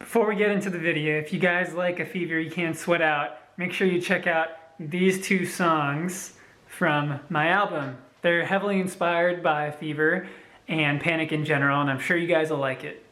Before we get into the video, if you guys like A Fever You Can't Sweat Out, make sure you check out these two songs from my album. They're heavily inspired by Fever and Panic in general, and I'm sure you guys will like it.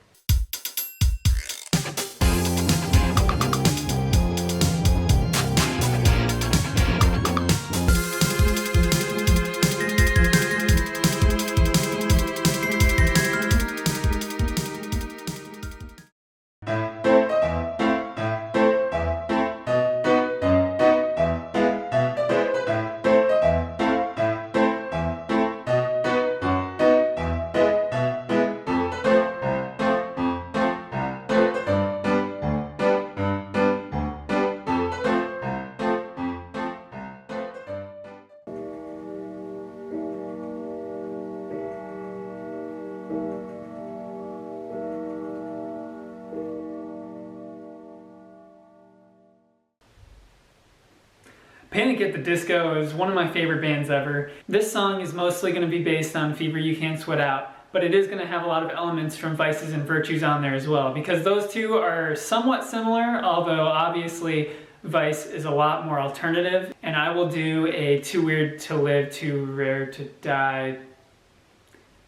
Panic at the Disco is one of my favorite bands ever. This song is mostly going to be based on Fever You Can't Sweat Out, but it is going to have a lot of elements from Vices and Virtues on there as well, because those two are somewhat similar, although obviously Vice is a lot more alternative. And I will do a Too Weird to Live, Too Rare to Die.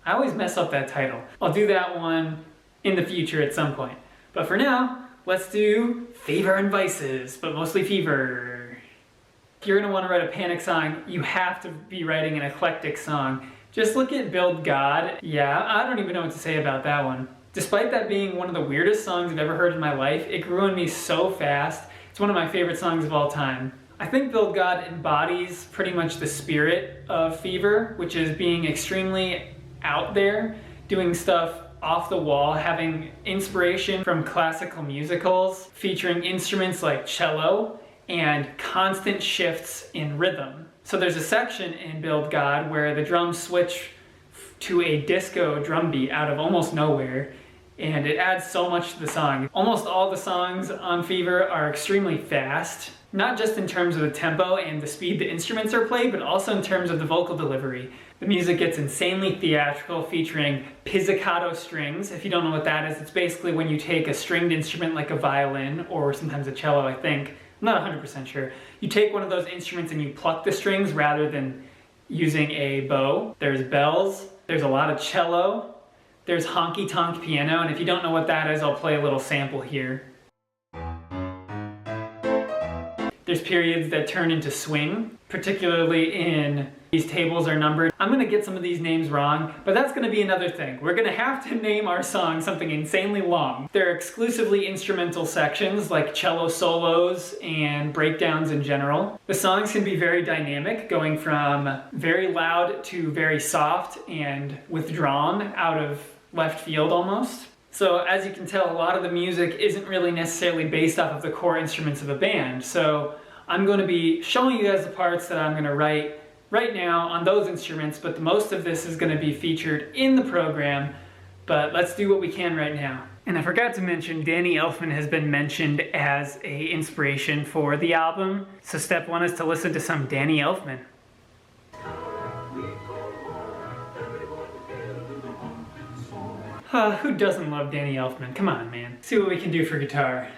I always mess up that title. I'll do that one in the future at some point. But for now, let's do Fever and Vices, but mostly Fever. If you're going to want to write a Panic song, you have to be writing an eclectic song. Just look at Build God. Yeah, I don't even know what to say about that one. Despite that being one of the weirdest songs I've ever heard in my life, it grew on me so fast. It's one of my favorite songs of all time. I think Build God embodies pretty much the spirit of Fever, which is being extremely out there, doing stuff off the wall, having inspiration from classical musicals, featuring instruments like cello, and constant shifts in rhythm. So there's a section in Build God where the drums switch to a disco drum beat out of almost nowhere, and it adds so much to the song. Almost all the songs on Fever are extremely fast, not just in terms of the tempo and the speed the instruments are played, but also in terms of the vocal delivery. The music gets insanely theatrical, featuring pizzicato strings. If you don't know what that is, it's basically when you take a stringed instrument like a violin, or sometimes a cello, I think. I'm not 100% sure. You take one of those instruments and you pluck the strings rather than using a bow. There's bells, there's a lot of cello, there's honky-tonk piano, and if you don't know what that is, I'll play a little sample here. There's periods that turn into swing, particularly in These Tables Are Numbered. I'm gonna get some of these names wrong, but that's gonna be another thing. We're gonna have to name our song something insanely long. There are exclusively instrumental sections like cello solos and breakdowns in general. The songs can be very dynamic, going from very loud to very soft and withdrawn out of left field almost. So as you can tell, a lot of the music isn't really necessarily based off of the core instruments of a band. So I'm going to be showing you guys the parts that I'm going to write right now on those instruments, but most of this is going to be featured in the program. But let's do what we can right now. And I forgot to mention, Danny Elfman has been mentioned as an inspiration for the album. So step one is to listen to some Danny Elfman. Who doesn't love Danny Elfman? Come on, man. See what we can do for guitar.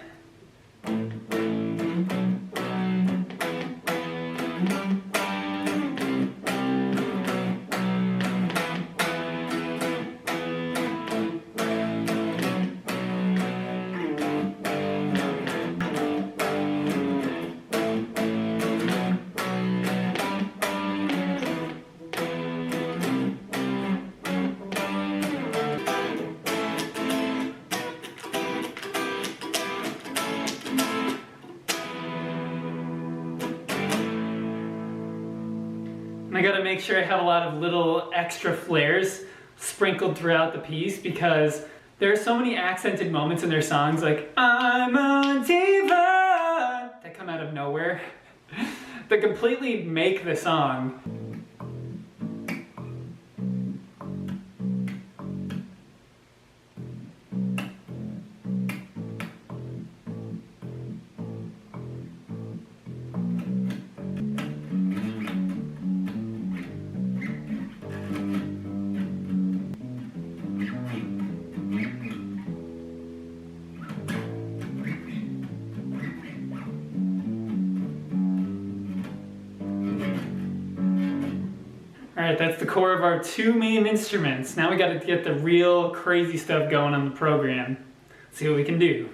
I gotta make sure I have a lot of little extra flares sprinkled throughout the piece, because there are so many accented moments in their songs, like I'm a diva, that come out of nowhere, that completely make the song. Alright, that's the core of our two main instruments. Now we gotta get the real crazy stuff going on the program. Let's see what we can do.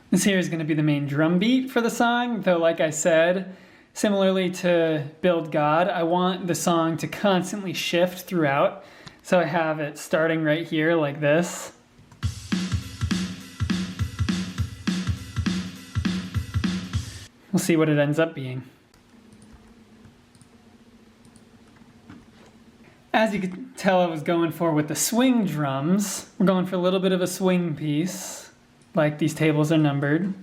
This here is gonna be the main drum beat for the song, though like I said, similarly to Build God, I want the song to constantly shift throughout. So I have it starting right here like this. We'll see what it ends up being. As you could tell, I was going for with the swing drums. We're going for a little bit of a swing piece, like these tables are numbered.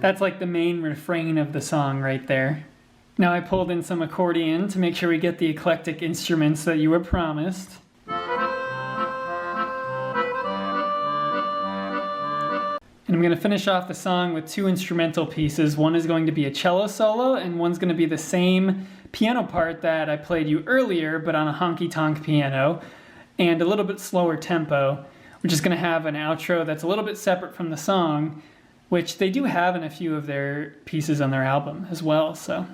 That's like the main refrain of the song right there. Now I pulled in some accordion to make sure we get the eclectic instruments that you were promised. And I'm going to finish off the song with two instrumental pieces. One is going to be a cello solo, and one's going to be the same piano part that I played you earlier, but on a honky-tonk piano, and a little bit slower tempo. We're just going to have an outro that's a little bit separate from the song, which they do have in a few of their pieces on their album as well, so.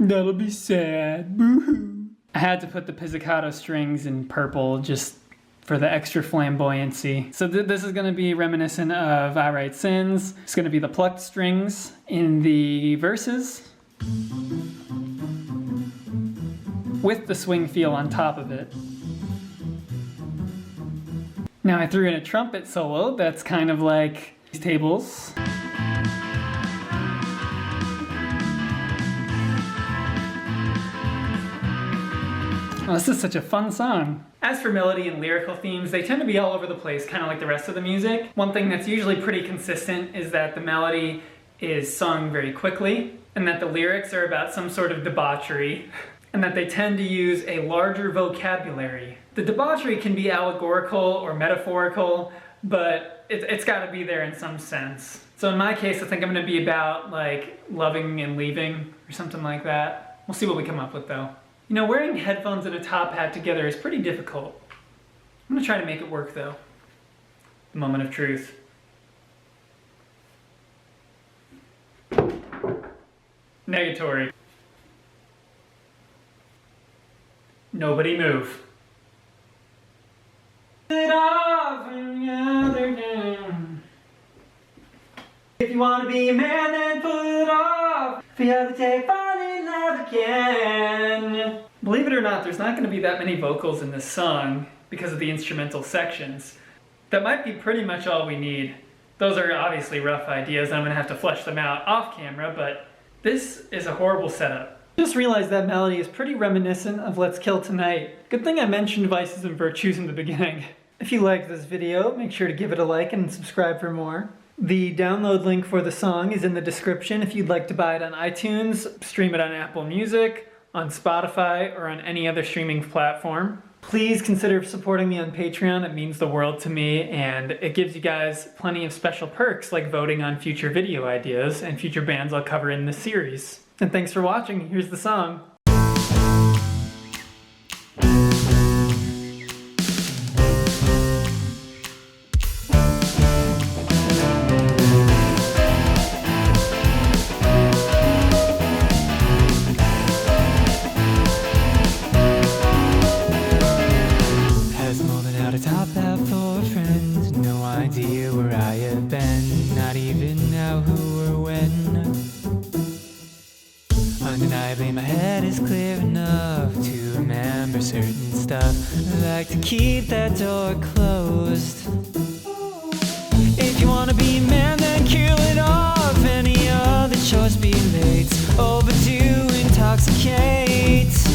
That'll be sad. Boo-hoo. I had to put the pizzicato strings in purple just for the extra flamboyancy. So this is going to be reminiscent of I Write Sins. It's going to be the plucked strings in the verses with the swing feel on top of it. Now I threw in a trumpet solo that's kind of like these tables. Oh, this is such a fun song. As for melody and lyrical themes, they tend to be all over the place, kind of like the rest of the music. One thing that's usually pretty consistent is that the melody is sung very quickly, and that the lyrics are about some sort of debauchery, and that they tend to use a larger vocabulary. The debauchery can be allegorical or metaphorical, but it's got to be there in some sense. So in my case, I think I'm going to be about like loving and leaving or something like that. We'll see what we come up with though. You know, wearing headphones and a top hat together is pretty difficult. I'm going to try to make it work though. The moment of truth. Negatory. Nobody move. It off and gather down. If you want to be a man, then pull it off. If you ever take fall in love again. Believe it or not, there's not going to be that many vocals in this song because of the instrumental sections. That might be pretty much all we need. Those are obviously rough ideas, and I'm going to have to flesh them out off camera, but this is a horrible setup. Just realized that melody is pretty reminiscent of Let's Kill Tonight. Good thing I mentioned Vices and Virtues in the beginning. If you liked this video, make sure to give it a like and subscribe for more. The download link for the song is in the description if you'd like to buy it on iTunes, stream it on Apple Music, on Spotify, or on any other streaming platform. Please consider supporting me on Patreon. It means the world to me, and it gives you guys plenty of special perks like voting on future video ideas and future bands I'll cover in this series. And thanks for watching. Here's the song. Where I have been, not even know who or when. Undeniably my head is clear enough to remember certain stuff. I like to keep that door closed. If you wanna be a man, then kill it off. Any other choice be late, overdue, intoxicate.